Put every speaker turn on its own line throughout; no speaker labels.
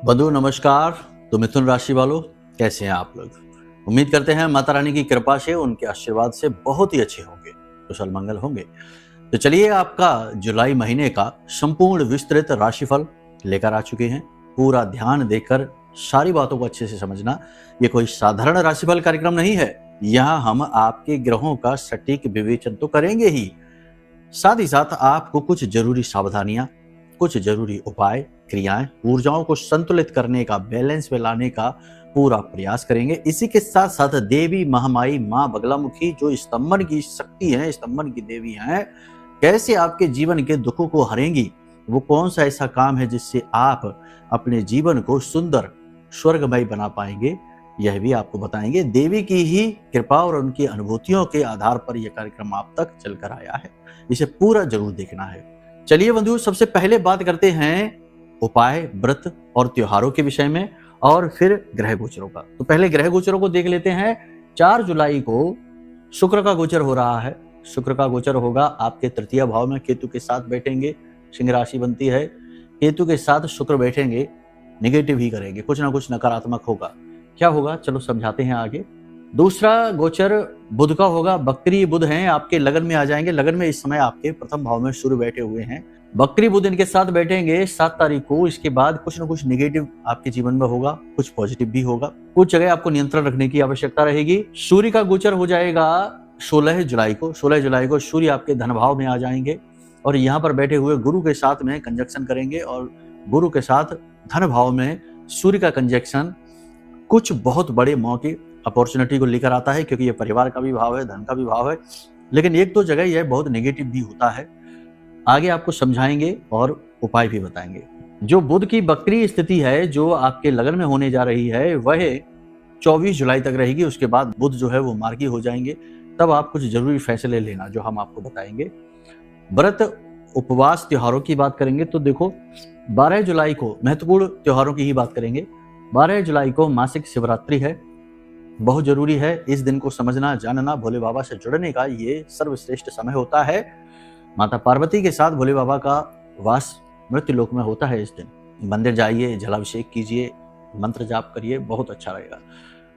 बंधु नमस्कार। तो मिथुन राशि वालों, कैसे हैं आप लोग? उम्मीद करते हैं माता रानी की कृपा से, उनके आशीर्वाद से बहुत ही अच्छे होंगे, कुशल मंगल होंगे। तो चलिए, आपका जुलाई महीने का संपूर्ण विस्तृत राशिफल लेकर आ चुके हैं। पूरा ध्यान देकर सारी बातों को अच्छे से समझना। ये कोई साधारण राशिफल कार्यक्रम नहीं है। यहाँ हम आपके ग्रहों का सटीक विवेचन तो करेंगे ही, साथ ही साथ आपको कुछ जरूरी सावधानियां, कुछ जरूरी उपाय, क्रियाएं, ऊर्जाओं को संतुलित करने का, बैलेंस में लाने का पूरा प्रयास करेंगे। इसी के साथ साथ देवी महामाई मां बगलामुखी, जो स्तंभन की शक्ति है, स्तंभन की देवी हैं, कैसे आपके जीवन के दुखों को हरेंगी। वो कौन सा ऐसा काम है जिससे आप अपने जीवन को सुंदर स्वर्गमय बना पाएंगे, यह भी आपको बताएंगे। देवी की ही कृपा और उनकी अनुभूतियों के आधार पर यह कार्यक्रम आप तक चलकर आया है। इसे पूरा जरूर देखना है। चलिए बंधु, सबसे पहले बात करते हैं उपाय, व्रत और त्योहारों के विषय में, और फिर ग्रह गोचरों का। तो पहले ग्रह गोचरों को देख लेते हैं। 4 जुलाई को शुक्र का गोचर हो रहा है। शुक्र का गोचर होगा आपके तृतीय भाव में, केतु के साथ बैठेंगे। सिंह राशि बनती है, केतु के साथ शुक्र बैठेंगे, निगेटिव ही करेंगे, कुछ ना कुछ नकारात्मक होगा। क्या होगा, चलो समझाते हैं आगे। दूसरा गोचर बुध का होगा। बकरी बुध हैं, आपके लगन में आ जाएंगे। लगन में इस समय आपके प्रथम भाव में सूर्य बैठे हुए हैं। बकरी बुध इनके साथ बैठेंगे 7 तारीख को। इसके बाद कुछ ना कुछ नेगेटिव आपके जीवन में होगा, कुछ पॉजिटिव भी होगा। कुछ जगह आपको नियंत्रण रखने की आवश्यकता रहेगी। सूर्य का गोचर हो जाएगा 16 जुलाई को। 16 जुलाई को सूर्य आपके धन भाव में आ जाएंगे और यहाँ पर बैठे हुए गुरु के साथ में कंजक्शन करेंगे। और गुरु के साथ धन भाव में सूर्य का कंजक्शन कुछ बहुत बड़े मौके, अपॉर्चुनिटी को लेकर आता है, क्योंकि ये परिवार का भी भाव है, धन का भी भाव है। लेकिन एक दो जगह यह बहुत नेगेटिव भी होता है। आगे आपको समझाएंगे और उपाय भी बताएंगे। जो बुध की बकरी स्थिति है, जो आपके लगन में होने जा रही है, वह 24 जुलाई तक रहेगी। उसके बाद बुध जो है वो मार्गी हो जाएंगे। तब आप कुछ जरूरी फैसले लेना, जो हम आपको बताएंगे। व्रत, उपवास, त्योहारों की बात करेंगे तो देखो, 12 जुलाई को महत्वपूर्ण त्योहारों की ही बात करेंगे। 12 जुलाई को मासिक शिवरात्रि है। बहुत जरूरी है इस दिन को समझना, जानना। भोले बाबा से जुड़ने का ये सर्वश्रेष्ठ समय होता है। माता पार्वती के साथ भोले बाबा का वास मृत्यु लोक में होता है। इस दिन मंदिर जाइए, जलाभिषेक कीजिए, मंत्र जाप करिए, बहुत अच्छा रहेगा।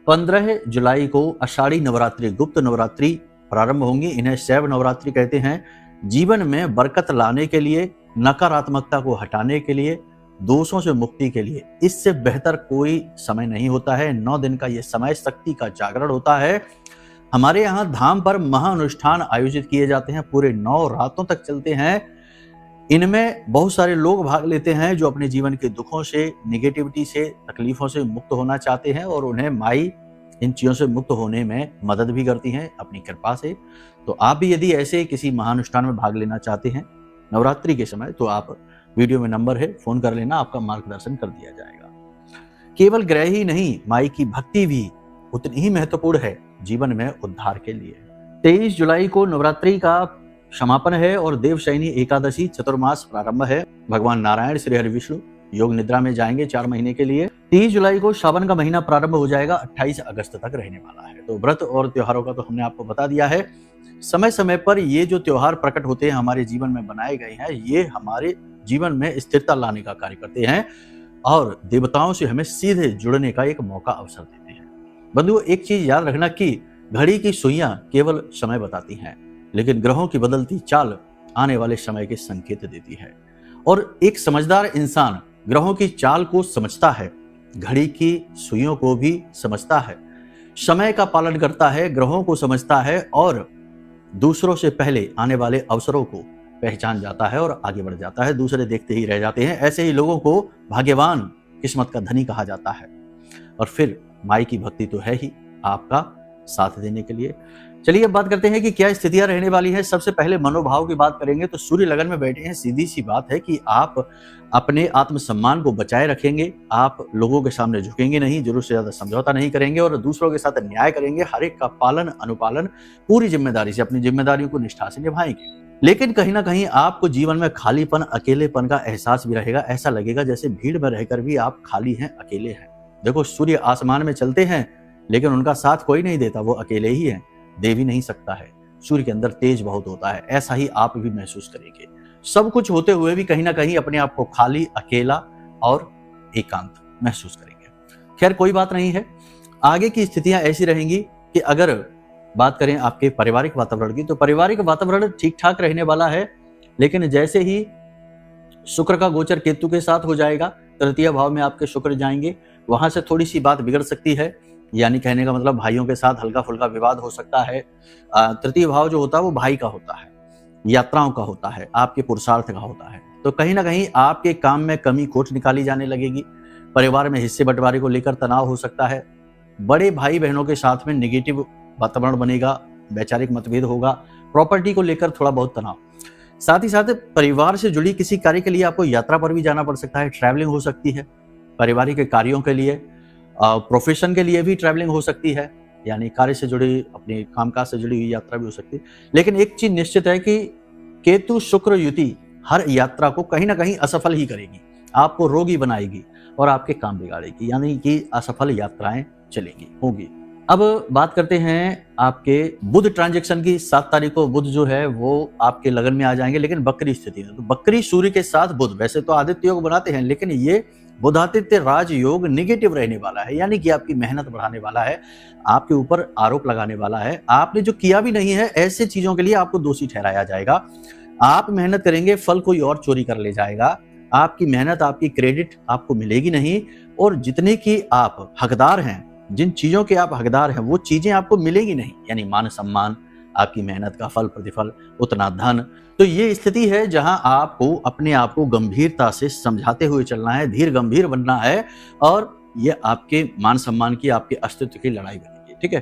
15 जुलाई को आषाढ़ी नवरात्रि, गुप्त नवरात्रि प्रारंभ होंगी। इन्हें शैव नवरात्रि कहते हैं। जीवन में बरकत लाने के लिए, नकारात्मकता को हटाने के लिए, दोषों से मुक्ति के लिए इससे बेहतर कोई समय नहीं होता है। 9 दिन का यह समय शक्ति का जागरण होता है। हमारे यहाँ धाम पर महाअनुष्ठान आयोजित किए जाते हैं, पूरे 9 रातों तक चलते हैं। इनमें बहुत सारे लोग भाग लेते हैं जो अपने जीवन के दुखों से, निगेटिविटी से, तकलीफों से मुक्त होना चाहते हैं, और उन्हें माई इन चीजों से मुक्त होने में मदद भी करती हैं अपनी कृपा से। तो आप भी यदि ऐसे किसी महाअनुष्ठान में भाग लेना चाहते हैं नवरात्रि के समय, तो आप, वीडियो में नंबर है, फोन कर लेना, आपका मार्गदर्शन कर दिया जाएगा। केवल ग्रह ही नहीं, माई की भक्ति भी उतनी ही महत्वपूर्ण है जीवन में उद्धार के लिए। 23 जुलाई को नवरात्रि का समापन है और देवशयनी एकादशी चतुर्मास प्रारंभ है। भगवान नारायण श्री हरि विष्णु योग निद्रा में जाएंगे 4 महीने के लिए। 30 जुलाई को सावन का महीना प्रारंभ हो जाएगा, 28 अगस्त तक रहने वाला है। तो व्रत और त्योहारों का तो हमने आपको बता दिया है। समय समय पर ये जो त्योहार प्रकट होते हैं, हमारे जीवन में बनाए गए हैं, ये हमारे जीवन में स्थिरता लाने का कार्य करते हैं और देवताओं से हमें सीधे जुड़ने का एक मौका, अवसर देते हैं। बंधुओं, एक चीज याद रखना कि घड़ी की सुइयां केवल समय बताती हैं, लेकिन ग्रहों की बदलती चाल आने वाले समय के संकेत देती है। और एक समझदार इंसान ग्रहों की चाल को समझता है, घड़ी की सुइयों को भी समझता है, समय का पालन करता है, ग्रहों को समझता है और दूसरों से पहले आने वाले अवसरों को पहचान जाता है और आगे बढ़ जाता है। दूसरे देखते ही रह जाते हैं। ऐसे ही लोगों को भाग्यवान, किस्मत का धनी कहा जाता है। और फिर माई की भक्ति तो है ही आपका साथ देने के लिए। चलिए अब बात करते हैं कि क्या स्थितियां रहने वाली है। सबसे पहले मनोभाव की बात करेंगे तो सूर्य लगन में बैठे हैं। सीधी सी बात है कि आप अपने आत्मसम्मान को बचाए रखेंगे। आप लोगों के सामने झुकेंगे नहीं, जरूर से ज्यादा समझौता नहीं करेंगे और दूसरों के साथ न्याय करेंगे। हर एक का पालन, अनुपालन पूरी जिम्मेदारी से, अपनी जिम्मेदारियों को निष्ठा से निभाएंगे। लेकिन कहीं ना कहीं आपको जीवन में खालीपन, अकेलेपन का एहसास भी रहेगा। ऐसा लगेगा जैसे भीड़ में रहकर भी आप खाली हैं, अकेले हैं। देखो, सूर्य आसमान में चलते हैं लेकिन उनका साथ कोई नहीं देता, वो अकेले ही हैं, दे भी नहीं सकता है। सूर्य के अंदर तेज बहुत होता है। ऐसा ही आप भी महसूस करेंगे। सब कुछ होते हुए भी कहीं ना कहीं अपने आप को खाली, अकेला और एकांत महसूस करेंगे। खैर कोई बात नहीं है, आगे की स्थितियां ऐसी रहेंगी कि अगर बात करें आपके पारिवारिक वातावरण की, तो पारिवारिक वातावरण ठीक ठाक रहने वाला है, लेकिन जैसे ही शुक्र का गोचर केतु के साथ हो जाएगा, तृतीय भाव में आपके शुक्र जाएंगे, वहां से थोड़ी सी बात बिगड़ सकती है। यानी कहने का मतलब भाइयों के साथ हल्का फुल्का विवाद हो सकता है। तृतीय भाव जो होता है वो भाई का होता है, यात्राओं का होता है, आपके पुरुषार्थ का होता है। तो कहीं ना कहीं आपके काम में कमी खोट निकाली जाने लगेगी। परिवार में हिस्से बंटवारे को लेकर तनाव हो सकता है। बड़े भाई बहनों के साथ में निगेटिव वातावरण बनेगा, वैचारिक मतभेद होगा, प्रॉपर्टी को लेकर थोड़ा बहुत तनाव। साथ ही साथ परिवार से जुड़ी किसी कार्य के लिए आपको यात्रा पर भी जाना पड़ सकता है, ट्रैवलिंग हो सकती है। पारिवारिक कार्यों के लिए, प्रोफेशन के लिए भी ट्रैवलिंग हो सकती है, यानी कार्य से जुड़ी, अपने कामकाज से जुड़ी हुई यात्रा भी हो सकती है। लेकिन एक चीज निश्चित है कि केतु शुक्र युति हर यात्रा को कहीं ना कहीं असफल ही करेगी, आपको रोगी बनाएगी और आपके काम बिगाड़ेगी, यानी कि असफल यात्राएं चलेंगी, होगी। अब बात करते हैं आपके बुध ट्रांजैक्शन की। 7 तारीख को बुध जो है वो आपके लगन में आ जाएंगे, लेकिन बकरी स्थिति में। तो बकरी सूर्य के साथ बुध, वैसे तो आदित्य योग बनाते हैं, लेकिन ये बुधादित्य राजयोग निगेटिव रहने वाला है, यानी कि आपकी मेहनत बढ़ाने वाला है, आपके ऊपर आरोप लगाने वाला है। आपने जो किया भी नहीं है, ऐसे चीजों के लिए आपको दोषी ठहराया जाएगा। आप मेहनत करेंगे, फल कोई और चोरी कर ले जाएगा। आपकी मेहनत, आपकी क्रेडिट आपको मिलेगी नहीं, और जितने की आप हकदार हैं, जिन चीजों के आप हकदार हैं, वो चीजें आपको मिलेगी नहीं, यानी मान सम्मान, आपकी मेहनत का फल प्रतिफल, उतना धन। तो ये स्थिति है जहां आपको अपने आप को गंभीरता से समझाते हुए चलना है, धीर गंभीर बनना है, और ये आपके मान सम्मान की, आपके अस्तित्व की लड़ाई बनेगी। ठीक है,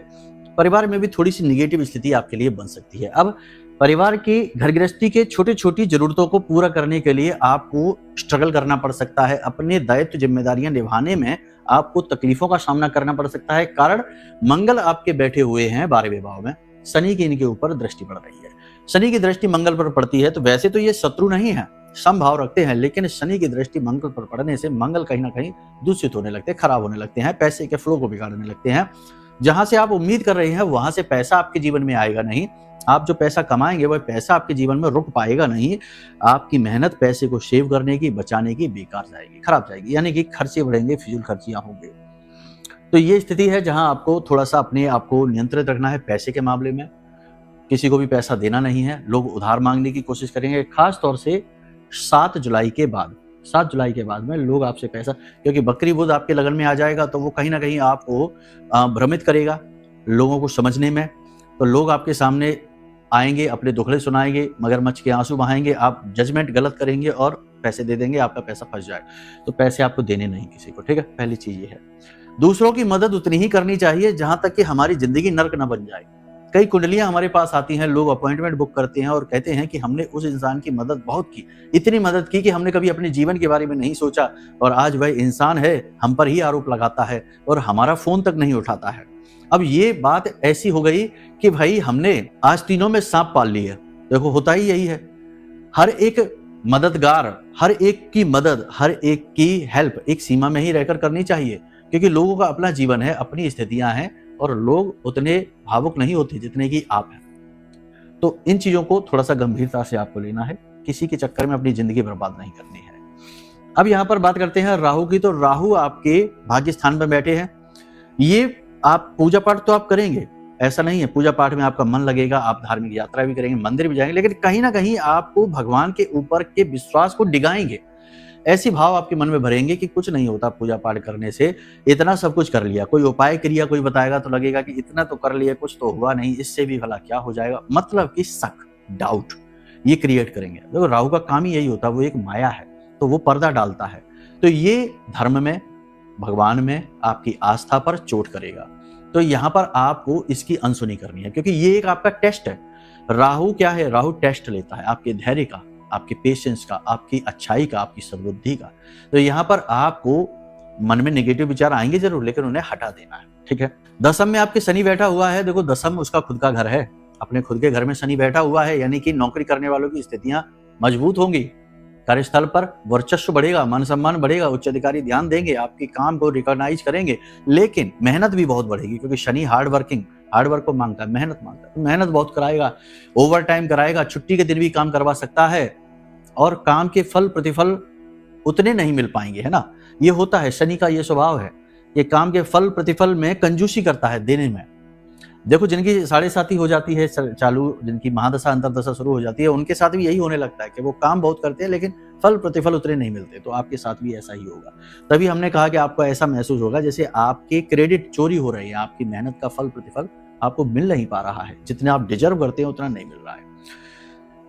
परिवार में भी थोड़ी सी निगेटिव स्थिति आपके लिए बन सकती है। अब परिवार की घर गृहस्थी के छोटी छोटी जरूरतों को पूरा करने के लिए आपको स्ट्रगल करना पड़ सकता है। अपने दायित्व जिम्मेदारियां निभाने में आपको तकलीफों का सामना करना पड़ सकता है। कारण मंगल आपके बैठे हुए हैं 12वें भाव में, शनि की इनके ऊपर दृष्टि पड़ रही है। शनि की दृष्टि मंगल पर पड़ती है, तो वैसे तो ये शत्रु नहीं है, समभाव रखते हैं, लेकिन शनि की दृष्टि मंगल पर पड़ने से मंगल कहीं ना कहीं दूषित होने लगते हैं, खराब होने लगते हैं, पैसे के फ्लो को बिगाड़ने लगते हैं। जहां से आप उम्मीद कर रहे हैं वहां से पैसा आपके जीवन में आएगा नहीं। आप जो पैसा कमाएंगे वह पैसा आपके जीवन में रुक पाएगा नहीं। आपकी मेहनत पैसे को सेव करने की, बचाने की बेकार जाएगी, खराब जाएगी, यानी कि खर्चे बढ़ेंगे, फिजूल खर्चियां होंगे। तो ये स्थिति है जहां आपको थोड़ा सा अपने आप को नियंत्रित रखना है। पैसे के मामले में किसी को भी पैसा देना नहीं है, लोग उधार मांगने की कोशिश करेंगे, खास तौर से 7 जुलाई के बाद। 7 जुलाई के बाद में लोग आपसे पैसा, क्योंकि बकरी बुध आपके लगन में आ जाएगा, तो वो कहीं ना कहीं आपको भ्रमित करेगा लोगों को समझने में। तो लोग आपके सामने आएंगे, अपने दुखड़े सुनाएंगे, मगरमच्छ के आंसू बहाएंगे, आप जजमेंट गलत करेंगे और पैसे दे देंगे, आपका पैसा फंस जाएगा। तो पैसे आपको देने नहीं किसी को, ठीक है, पहली चीज ये है। दूसरों की मदद उतनी ही करनी चाहिए जहां तक कि हमारी जिंदगी नर्क न बन जाए। कई कुंडलियां हमारे पास आती हैं, लोग अपॉइंटमेंट बुक करते हैं और कहते हैं कि हमने उस इंसान की मदद बहुत की, इतनी मदद की कि हमने कभी अपने जीवन के बारे में नहीं सोचा, और आज वह इंसान है हम पर ही आरोप लगाता है और हमारा फोन तक नहीं उठाता है। अब ये बात ऐसी हो गई कि भाई हमने आज तीनों में सांप पाल लिया। देखो होता ही यही है, हर एक मददगार, हर एक की मदद, हर एक की हेल्प एक सीमा में ही रहकर करनी चाहिए, क्योंकि लोगों का अपना जीवन है, अपनी स्थितियां हैं, और लोग उतने भावुक नहीं होते जितने कि आप हैं। तो इन चीजों को थोड़ा सा गंभीरता से आपको लेना है, किसी के चक्कर में अपनी जिंदगी बर्बाद नहीं करनी है। अब यहां पर बात करते हैं राहु की। तो राहु आपके भाग्य स्थान पर बैठे हैं। ये आप पूजा पाठ तो आप करेंगे, ऐसा नहीं है, पूजा पाठ में आपका मन लगेगा, आप धार्मिक यात्रा भी करेंगे, मंदिर भी जाएंगे, लेकिन कहीं ना कहीं आपको भगवान के ऊपर के विश्वास को डिगाएंगे। ऐसी भाव आपके मन में भरेंगे कि कुछ नहीं होता पूजा पाठ करने से, इतना सब कुछ कर लिया, कोई उपाय क्रिया कोई बताएगा तो लगेगा कि इतना तो कर लिया, कुछ तो हुआ नहीं, इससे भी भला क्या हो जाएगा, मतलब कि शक, डाउट ये क्रिएट करेंगे। देखो राहु का काम ही यही होता है, वो एक माया है, तो वो पर्दा डालता है। तो ये धर्म में, भगवान में आपकी आस्था पर चोट करेगा। तो यहां पर आपको इसकी अनसुनी करनी है, क्योंकि ये एक आपका टेस्ट है। राहु क्या है? राहु टेस्ट लेता है आपके धैर्य का, आपके पेशेंस का, आपकी अच्छाई का, आपकी सद्बुद्धि का। तो यहां पर आपको मन में नेगेटिव विचार आएंगे जरूर, लेकिन उन्हें हटा देना है, ठीक है। दशम में आपके शनि बैठा हुआ है। देखो दशम उसका खुद का घर है, अपने खुद के घर में शनि बैठा हुआ है, यानी कि नौकरी करने वालों की स्थितियां मजबूत होंगी, कार्यस्थल पर वर्चस्व बढ़ेगा, मान सम्मान बढ़ेगा, उच्च अधिकारी ध्यान देंगे, आपके काम को रिकॉग्नाइज करेंगे, लेकिन मेहनत भी बहुत बढ़ेगी, क्योंकि शनि हार्ड वर्क को मांगता है, मेहनत मांगता है। मेहनत बहुत कराएगा, ओवर टाइम कराएगा, छुट्टी के दिन भी काम करवा सकता है, और काम के फल प्रतिफल उतने नहीं मिल पाएंगे, है ना। ये होता है, शनि का ये स्वभाव है, ये काम के फल प्रतिफल में कंजूसी करता है देने में। देखो जिनकी 7.5 हो जाती है चालू, जिनकी महादशा अंतरदशा शुरू हो जाती है, उनके साथ भी यही होने लगता है कि वो काम बहुत करते हैं लेकिन फल प्रतिफल उतने नहीं मिलते। तो आपके साथ भी ऐसा ही होगा। तभी हमने कहा कि आपको ऐसा महसूस होगा जैसे आपके क्रेडिट चोरी हो रही है, आपकी मेहनत का फल प्रतिफल आपको मिल नहीं पा रहा है, जितने आप डिजर्व करते हैं उतना नहीं मिल रहा है।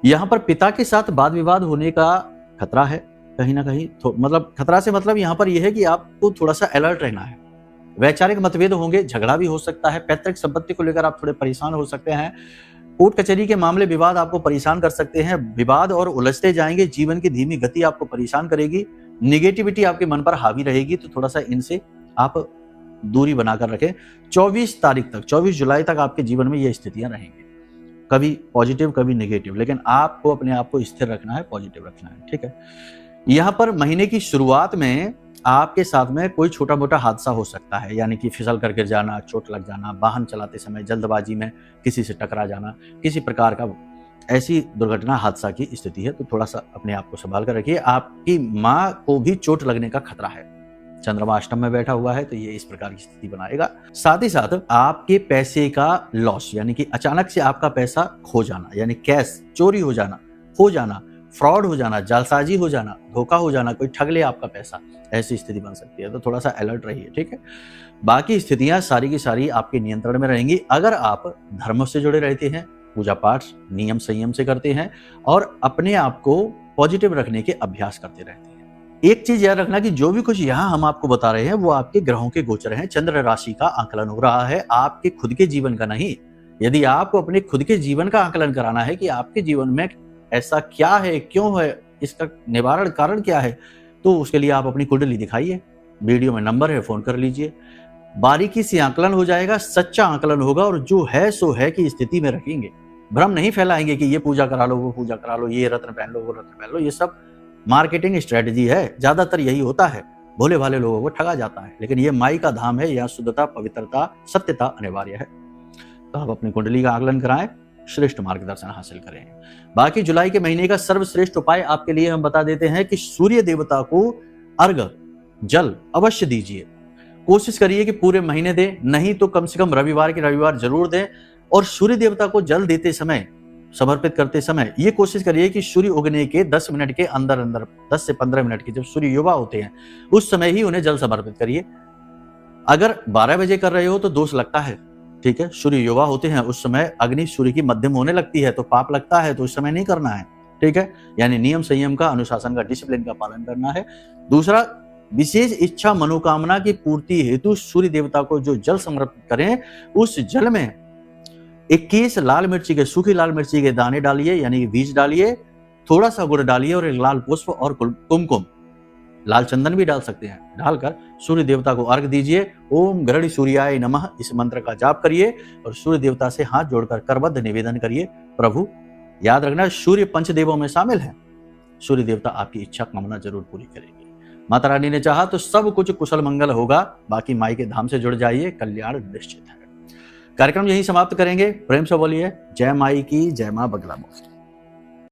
यहाँ पर पिता के साथ वाद विवाद होने का खतरा है कहीं ना कहीं। मतलब खतरा से मतलब यहाँ पर यह है कि आपको थोड़ा सा अलर्ट रहना है। वैचारिक मतभेद होंगे, झगड़ा भी हो सकता है, पैतृक संपत्ति को लेकर आप थोड़े परेशान हो सकते हैं, कोर्ट कचहरी के मामले विवाद आपको परेशान कर सकते हैं, विवाद और उलझते जाएंगे, जीवन की धीमी गति आपको परेशान करेगी, निगेटिविटी आपके मन पर हावी रहेगी। तो थोड़ा सा इनसे आप दूरी बनाकर रखें। 24 तारीख तक, 24 जुलाई तक आपके जीवन में ये स्थितियां रहेंगी, कभी पॉजिटिव कभी नेगेटिव, लेकिन आपको अपने आप को स्थिर रखना है, पॉजिटिव रखना है, ठीक है। यहाँ पर महीने की शुरुआत में आपके साथ में कोई छोटा मोटा हादसा हो सकता है, यानी कि फिसल कर गिर जाना, चोट लग जाना, वाहन चलाते समय जल्दबाजी में किसी से टकरा जाना, किसी प्रकार का ऐसी दुर्घटना हादसा की स्थिति है। तो थोड़ा सा अपने आप को संभाल कर रखिए। आपकी माँ को भी चोट लगने का खतरा है, चंद्रमा अष्टम में बैठा हुआ है, तो ये इस प्रकार की स्थिति बनाएगा। साथ ही साथ आपके पैसे का लॉस, यानी कि अचानक से आपका पैसा खो जाना, यानी कैश चोरी हो जाना, खो जाना, फ्रॉड हो जाना, जालसाजी हो जाना, धोखा हो जाना, कोई ठग ले आपका पैसा, ऐसी स्थिति बन सकती है। तो थोड़ा सा अलर्ट रहिए, ठीक है। बाकी स्थितियां सारी की सारी आपके नियंत्रण में रहेंगी अगर आप धर्म से जुड़े रहते हैं, पूजा पाठ नियम संयम से करते हैं और अपने आप को पॉजिटिव रखने के अभ्यास करते रहते हैं। एक चीज याद रखना कि जो भी कुछ यहाँ हम आपको बता रहे हैं वो आपके ग्रहों के गोचर हैं, चंद्र राशि का आकलन हो रहा है, आपके खुद के जीवन का नहीं। यदि आपको अपने खुद के जीवन का आकलन कराना है कि आपके जीवन में ऐसा क्या है, क्यों है, इसका निवारण कारण क्या है, तो उसके लिए आप अपनी कुंडली दिखाइए, वीडियो में नंबर है, फोन कर लीजिए, बारीकी से आकलन हो जाएगा, सच्चा आकलन होगा और जो है सो है की स्थिति में रखेंगे। भ्रम नहीं फैलाएंगे कि ये पूजा करा लो, वो पूजा करा लो, ये रत्न पहन लो, वो रत्न पहन लो। ये सब मार्केटिंग स्ट्रेटजी है, ज्यादातर यही होता है, भोले भाले लोगों को ठगा जाता है। लेकिन ये माई का धाम है, यहाँ शुद्धता, पवित्रता, सत्यता अनिवार्य है। तो आप अपनी कुंडली का आकलन कराएं, श्रेष्ठ मार्गदर्शन हासिल करें। बाकी जुलाई के महीने का सर्वश्रेष्ठ उपाय आपके लिए हम बता देते हैं कि सूर्य देवता को अर्घ जल अवश्य दीजिए। कोशिश करिए कि पूरे महीने दें, नहीं तो कम से कम रविवार के रविवार जरूर दें। और सूर्य देवता को जल देते समय, समर्पित करते समय ये कोशिश करिए कि सूर्य उगने के 10 मिनट के अंदर अंदर, 10 से 15 मिनट के, जब सूर्य युवा होते हैं उस समय ही उन्हें जल समर्पित करिए। अगर 12 बजे कर रहे हो तो दोष लगता है, ठीक है। सूर्य युवा होते हैं उस समय अग्नि सूर्य की मध्यम होने लगती है तो पाप लगता है, तो उस समय नहीं करना है, ठीक है। यानी नियम संयम का, अनुशासन का, डिसिप्लिन का पालन करना है। दूसरा, विशेष इच्छा मनोकामना की पूर्ति हेतु सूर्य देवता को जो जल समर्पित करें, उस जल में 21 लाल मिर्ची के, सूखी लाल मिर्ची के दाने डालिए, यानी बीज डालिए, थोड़ा सा गुड़ डालिए और एक लाल पुष्प और कुमकुम, लाल चंदन भी डाल सकते हैं, डालकर सूर्य देवता को अर्घ दीजिए। ओम गरुड़ सूर्याय नमः इस मंत्र का जाप करिए और सूर्य देवता से हाथ जोड़कर करबद्ध निवेदन करिए। प्रभु, याद रखना सूर्य पंचदेवों में शामिल है, सूर्य देवता आपकी इच्छा कामना जरूर पूरी करेंगे। माता रानी ने चाहा तो सब कुछ कुशल मंगल होगा। बाकी माई के धाम से जुड़ जाइए, कल्याण निश्चित है। कार्यक्रम यही समाप्त करेंगे। प्रेम से बोलिए जय माई की, जय मां बगला मुखी।